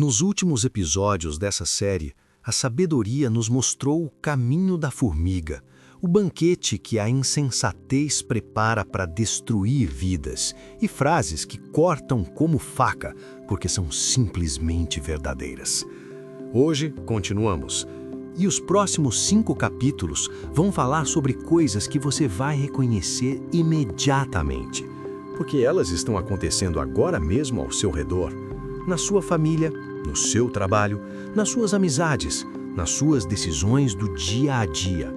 Nos últimos episódios dessa série, a sabedoria nos mostrou o caminho da formiga, o banquete que a insensatez prepara para destruir vidas, e frases que cortam como faca, porque são simplesmente verdadeiras. Hoje, continuamos. E os próximos 5 capítulos vão falar sobre coisas que você vai reconhecer imediatamente, porque elas estão acontecendo agora mesmo ao seu redor, na sua família, no seu trabalho, nas suas amizades, nas suas decisões do dia a dia.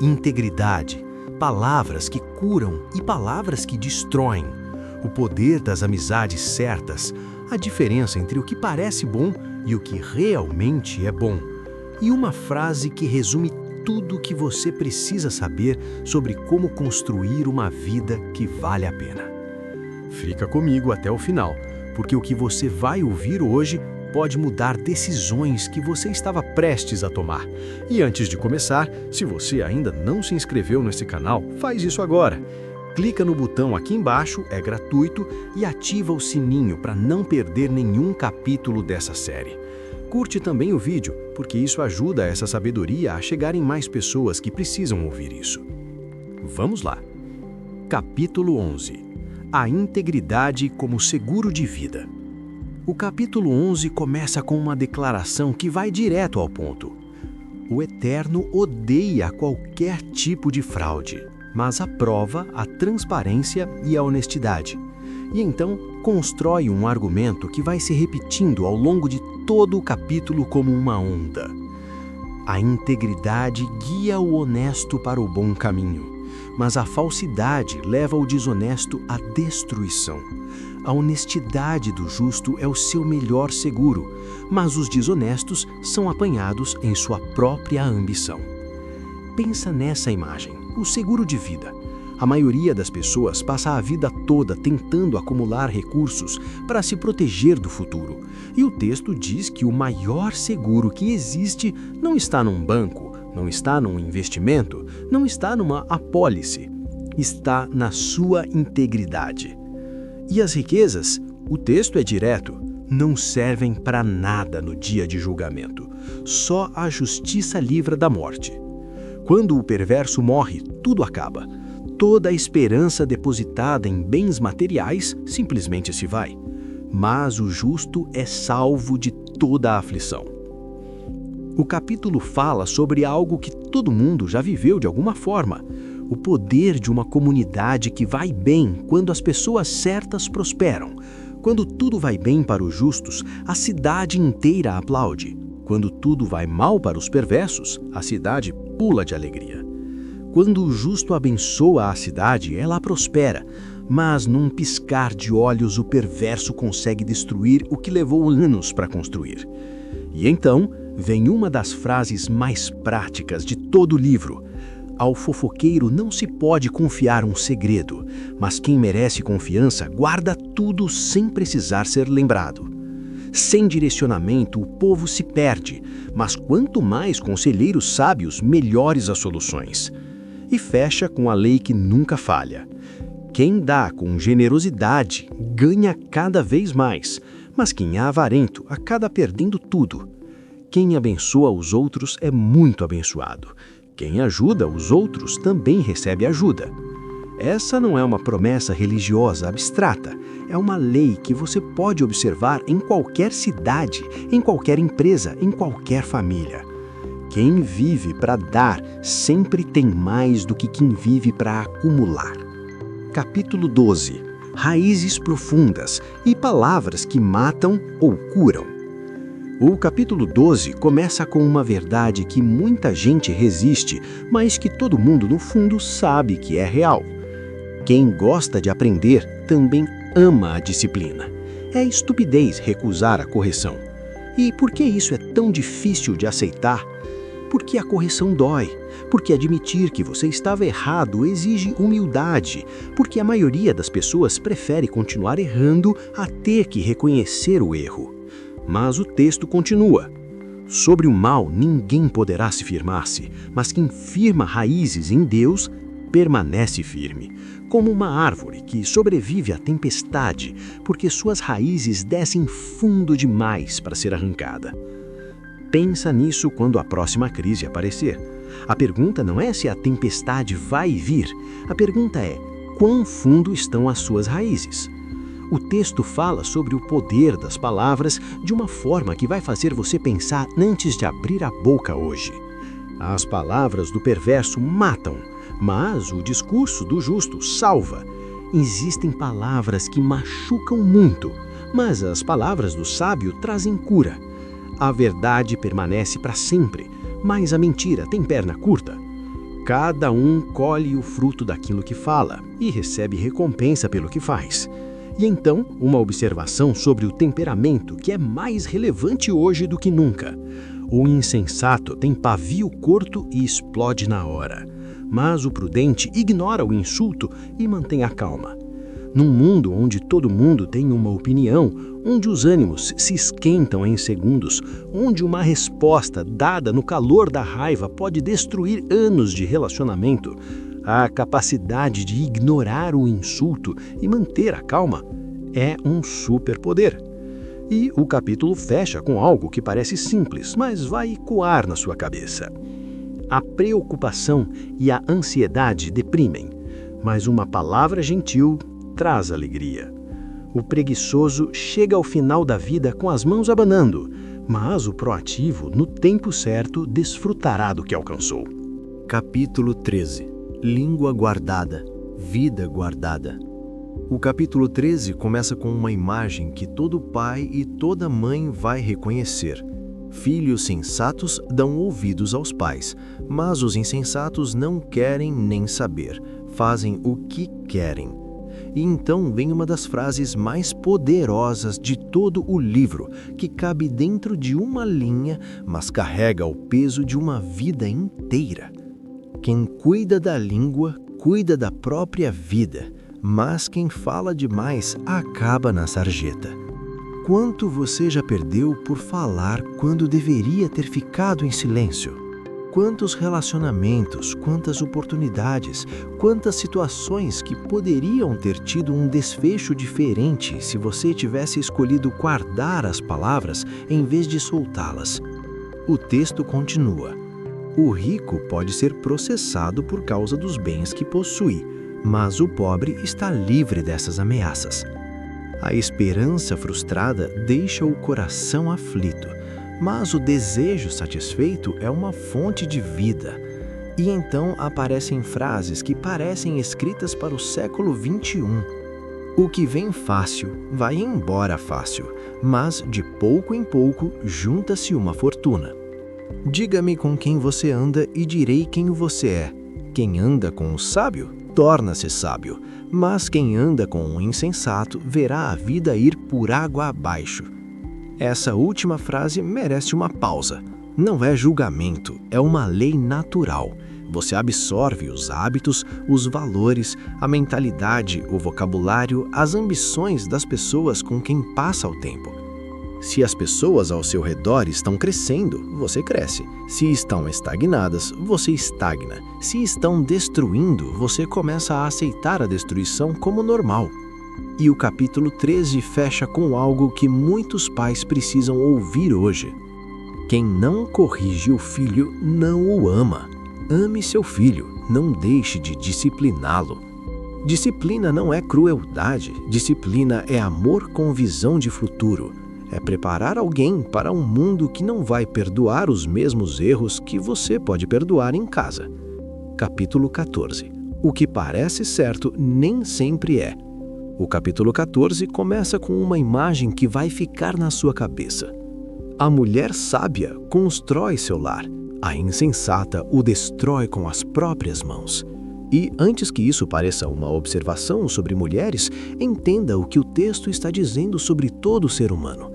Integridade, palavras que curam e palavras que destroem, o poder das amizades certas, a diferença entre o que parece bom e o que realmente é bom, e uma frase que resume tudo o que você precisa saber sobre como construir uma vida que vale a pena. Fica comigo até o final, porque o que você vai ouvir hoje pode mudar decisões que você estava prestes a tomar. E antes de começar, se você ainda não se inscreveu nesse canal, faz isso agora. Clica no botão aqui embaixo, é gratuito, e ativa o sininho para não perder nenhum capítulo dessa série. Curte também o vídeo, porque isso ajuda essa sabedoria a chegar em mais pessoas que precisam ouvir isso. Vamos lá. Capítulo 11. A integridade como seguro de vida. O capítulo 11 começa com uma declaração que vai direto ao ponto. O Eterno odeia qualquer tipo de fraude, mas aprova a transparência e a honestidade. E então constrói um argumento que vai se repetindo ao longo de todo o capítulo como uma onda. A integridade guia o honesto para o bom caminho, mas a falsidade leva o desonesto à destruição. A honestidade do justo é o seu melhor seguro, mas os desonestos são apanhados em sua própria ambição. Pensa nessa imagem, o seguro de vida. A maioria das pessoas passa a vida toda tentando acumular recursos para se proteger do futuro. E o texto diz que o maior seguro que existe não está num banco, não está num investimento, não está numa apólice. Está na sua integridade. E as riquezas, o texto é direto, não servem para nada no dia de julgamento. Só a justiça livra da morte. Quando o perverso morre, tudo acaba. Toda a esperança depositada em bens materiais simplesmente se vai. Mas o justo é salvo de toda a aflição. O capítulo fala sobre algo que todo mundo já viveu de alguma forma. O poder de uma comunidade que vai bem quando as pessoas certas prosperam. Quando tudo vai bem para os justos, a cidade inteira aplaude. Quando tudo vai mal para os perversos, a cidade pula de alegria. Quando o justo abençoa a cidade, ela prospera. Mas num piscar de olhos, o perverso consegue destruir o que levou anos para construir. E então vem uma das frases mais práticas de todo o livro. Ao fofoqueiro não se pode confiar um segredo, mas quem merece confiança guarda tudo sem precisar ser lembrado. Sem direcionamento, o povo se perde, mas quanto mais conselheiros sábios, melhores as soluções. E fecha com a lei que nunca falha. Quem dá com generosidade ganha cada vez mais, mas quem é avarento acaba perdendo tudo. Quem abençoa os outros é muito abençoado. Quem ajuda os outros também recebe ajuda. Essa não é uma promessa religiosa abstrata, é uma lei que você pode observar em qualquer cidade, em qualquer empresa, em qualquer família. Quem vive para dar sempre tem mais do que quem vive para acumular. Capítulo 12. Raízes profundas e palavras que matam ou curam. O capítulo 12 começa com uma verdade que muita gente resiste, mas que todo mundo no fundo sabe que é real. Quem gosta de aprender também ama a disciplina. É estupidez recusar a correção. E por que isso é tão difícil de aceitar? Porque a correção dói. Porque admitir que você estava errado exige humildade. Porque a maioria das pessoas prefere continuar errando a ter que reconhecer o erro. Mas o texto continua. Sobre o mal ninguém poderá se firmar-se, mas quem firma raízes em Deus permanece firme, como uma árvore que sobrevive à tempestade porque suas raízes descem fundo demais para ser arrancada. Pensa nisso quando a próxima crise aparecer. A pergunta não é se a tempestade vai vir, a pergunta é: quão fundo estão as suas raízes? O texto fala sobre o poder das palavras de uma forma que vai fazer você pensar antes de abrir a boca hoje. As palavras do perverso matam, mas o discurso do justo salva. Existem palavras que machucam muito, mas as palavras do sábio trazem cura. A verdade permanece para sempre, mas a mentira tem perna curta. Cada um colhe o fruto daquilo que fala e recebe recompensa pelo que faz. E então, uma observação sobre o temperamento que é mais relevante hoje do que nunca. O insensato tem pavio curto e explode na hora, mas o prudente ignora o insulto e mantém a calma. Num mundo onde todo mundo tem uma opinião, onde os ânimos se esquentam em segundos, onde uma resposta dada no calor da raiva pode destruir anos de relacionamento, a capacidade de ignorar o insulto e manter a calma é um superpoder. E o capítulo fecha com algo que parece simples, mas vai ecoar na sua cabeça. A preocupação e a ansiedade deprimem, mas uma palavra gentil traz alegria. O preguiçoso chega ao final da vida com as mãos abanando, mas o proativo, no tempo certo, desfrutará do que alcançou. Capítulo 13. Língua guardada, vida guardada. O capítulo 13 começa com uma imagem que todo pai e toda mãe vai reconhecer. Filhos sensatos dão ouvidos aos pais, mas os insensatos não querem nem saber, fazem o que querem. E então vem uma das frases mais poderosas de todo o livro, que cabe dentro de uma linha, mas carrega o peso de uma vida inteira. Quem cuida da língua, cuida da própria vida, mas quem fala demais acaba na sarjeta. Quanto você já perdeu por falar quando deveria ter ficado em silêncio? Quantos relacionamentos, quantas oportunidades, quantas situações que poderiam ter tido um desfecho diferente se você tivesse escolhido guardar as palavras em vez de soltá-las? O texto continua. O rico pode ser processado por causa dos bens que possui, mas o pobre está livre dessas ameaças. A esperança frustrada deixa o coração aflito, mas o desejo satisfeito é uma fonte de vida. E então aparecem frases que parecem escritas para o século XXI. O que vem fácil, vai embora fácil, mas de pouco em pouco junta-se uma fortuna. Diga-me com quem você anda e direi quem você é. Quem anda com o sábio, torna-se sábio, mas quem anda com o insensato verá a vida ir por água abaixo. Essa última frase merece uma pausa. Não é julgamento, é uma lei natural. Você absorve os hábitos, os valores, a mentalidade, o vocabulário, as ambições das pessoas com quem passa o tempo. Se as pessoas ao seu redor estão crescendo, você cresce. Se estão estagnadas, você estagna. Se estão destruindo, você começa a aceitar a destruição como normal. E o capítulo 13 fecha com algo que muitos pais precisam ouvir hoje. Quem não corrige o filho não o ama. Ame seu filho, não deixe de discipliná-lo. Disciplina não é crueldade, disciplina é amor com visão de futuro. É preparar alguém para um mundo que não vai perdoar os mesmos erros que você pode perdoar em casa. Capítulo 14. O que parece certo nem sempre é. O capítulo 14 começa com uma imagem que vai ficar na sua cabeça. A mulher sábia constrói seu lar. A insensata o destrói com as próprias mãos. E antes que isso pareça uma observação sobre mulheres, entenda o que o texto está dizendo sobre todo ser humano.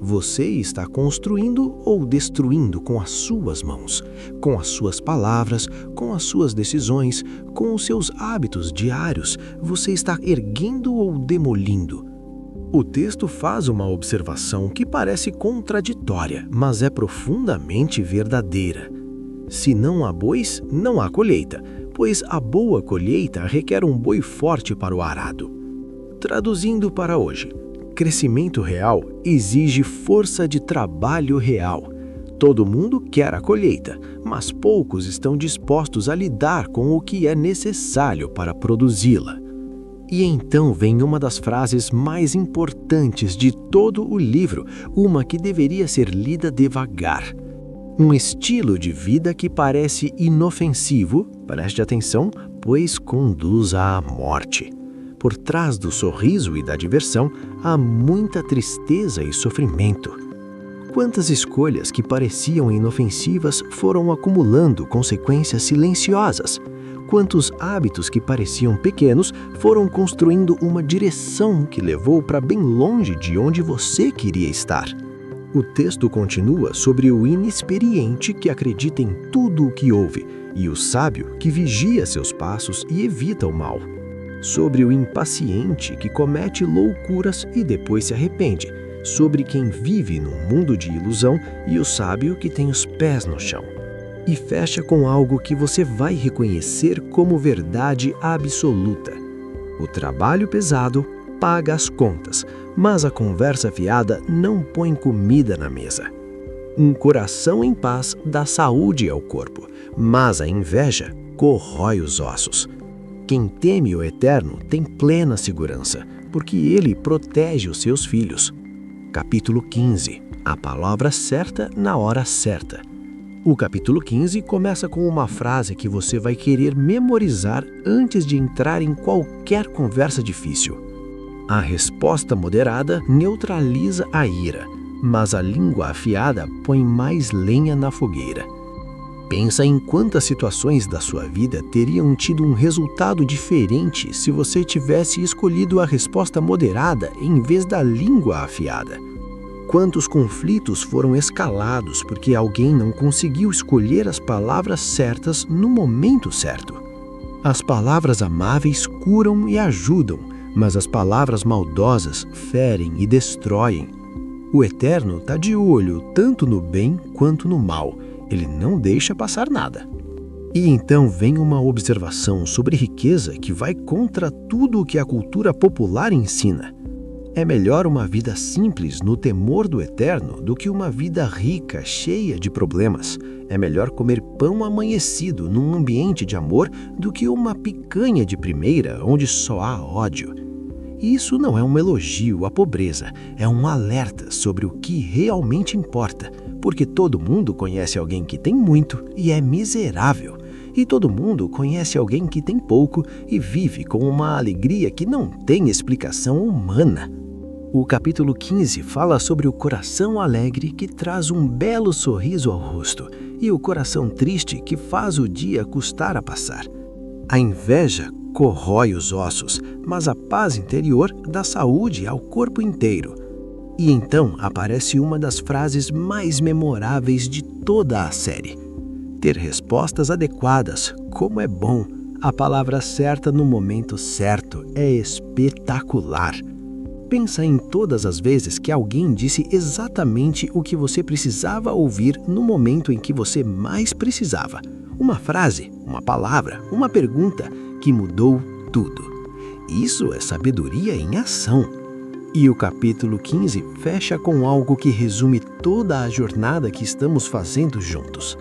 Você está construindo ou destruindo com as suas mãos, com as suas palavras, com as suas decisões, com os seus hábitos diários. Você está erguendo ou demolindo. O texto faz uma observação que parece contraditória, mas é profundamente verdadeira. Se não há bois, não há colheita, pois a boa colheita requer um boi forte para o arado. Traduzindo para hoje, crescimento real exige força de trabalho real. Todo mundo quer a colheita, mas poucos estão dispostos a lidar com o que é necessário para produzi-la. E então vem uma das frases mais importantes de todo o livro, uma que deveria ser lida devagar. Um estilo de vida que parece inofensivo, preste atenção, pois conduz à morte. Por trás do sorriso e da diversão, há muita tristeza e sofrimento. Quantas escolhas que pareciam inofensivas foram acumulando consequências silenciosas? Quantos hábitos que pareciam pequenos foram construindo uma direção que levou para bem longe de onde você queria estar? O texto continua sobre o inexperiente que acredita em tudo o que ouve e o sábio que vigia seus passos e evita o mal. Sobre o impaciente que comete loucuras e depois se arrepende. Sobre quem vive num mundo de ilusão e o sábio que tem os pés no chão. E fecha com algo que você vai reconhecer como verdade absoluta. O trabalho pesado paga as contas, mas a conversa fiada não põe comida na mesa. Um coração em paz dá saúde ao corpo, mas a inveja corrói os ossos. Quem teme o Eterno tem plena segurança, porque ele protege os seus filhos. Capítulo 15. A palavra certa na hora certa. O capítulo 15 começa com uma frase que você vai querer memorizar antes de entrar em qualquer conversa difícil. A resposta moderada neutraliza a ira, mas a língua afiada põe mais lenha na fogueira. Pensa em quantas situações da sua vida teriam tido um resultado diferente se você tivesse escolhido a resposta moderada em vez da língua afiada. Quantos conflitos foram escalados porque alguém não conseguiu escolher as palavras certas no momento certo? As palavras amáveis curam e ajudam, mas as palavras maldosas ferem e destroem. O Eterno está de olho tanto no bem quanto no mal. Ele não deixa passar nada. E então vem uma observação sobre riqueza que vai contra tudo o que a cultura popular ensina. É melhor uma vida simples no temor do Eterno do que uma vida rica, cheia de problemas. É melhor comer pão amanhecido num ambiente de amor do que uma picanha de primeira onde só há ódio. Isso não é um elogio à pobreza, é um alerta sobre o que realmente importa, porque todo mundo conhece alguém que tem muito e é miserável, e todo mundo conhece alguém que tem pouco e vive com uma alegria que não tem explicação humana. O capítulo 15 fala sobre o coração alegre que traz um belo sorriso ao rosto e o coração triste que faz o dia custar a passar. A inveja corrói os ossos, mas a paz interior dá saúde ao corpo inteiro. E então aparece uma das frases mais memoráveis de toda a série. Ter respostas adequadas, como é bom. A palavra certa no momento certo é espetacular. Pensa em todas as vezes que alguém disse exatamente o que você precisava ouvir no momento em que você mais precisava. Uma frase, uma palavra, uma pergunta que mudou tudo. Isso é sabedoria em ação. E o capítulo 15 fecha com algo que resume toda a jornada que estamos fazendo juntos.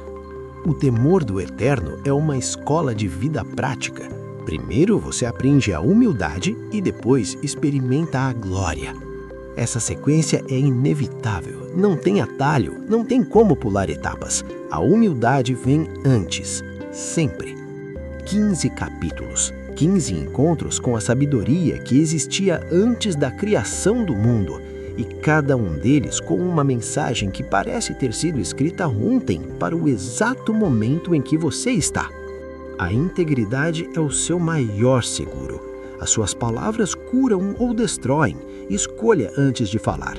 O temor do Eterno é uma escola de vida prática. Primeiro você aprende a humildade e depois experimenta a glória. Essa sequência é inevitável, não tem atalho, não tem como pular etapas. A humildade vem antes, sempre. 15 capítulos, 15 encontros com a sabedoria que existia antes da criação do mundo, e cada um deles com uma mensagem que parece ter sido escrita ontem para o exato momento em que você está. A integridade é o seu maior seguro. As suas palavras curam ou destroem. Escolha antes de falar.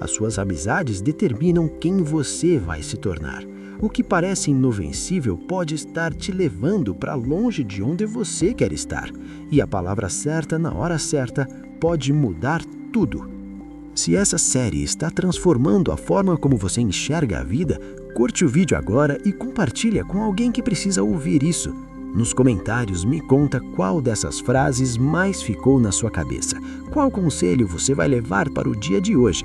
As suas amizades determinam quem você vai se tornar. O que parece inofensível pode estar te levando para longe de onde você quer estar. E a palavra certa na hora certa pode mudar tudo. Se essa série está transformando a forma como você enxerga a vida, curte o vídeo agora e compartilha com alguém que precisa ouvir isso. Nos comentários me conta qual dessas frases mais ficou na sua cabeça. Qual conselho você vai levar para o dia de hoje?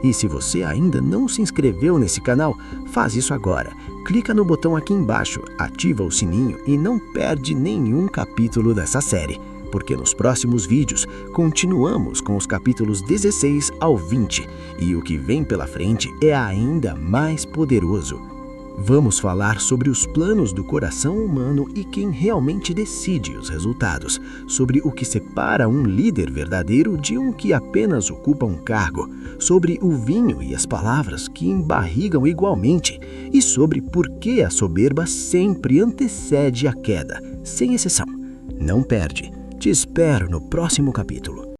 E se você ainda não se inscreveu nesse canal, faz isso agora. Clica no botão aqui embaixo, ativa o sininho e não perde nenhum capítulo dessa série. Porque nos próximos vídeos continuamos com os capítulos 16 ao 20 e o que vem pela frente é ainda mais poderoso. Vamos falar sobre os planos do coração humano e quem realmente decide os resultados, sobre o que separa um líder verdadeiro de um que apenas ocupa um cargo, sobre o vinho e as palavras que embarrigam igualmente e sobre por que a soberba sempre antecede a queda, sem exceção. Não perde. Te espero no próximo capítulo.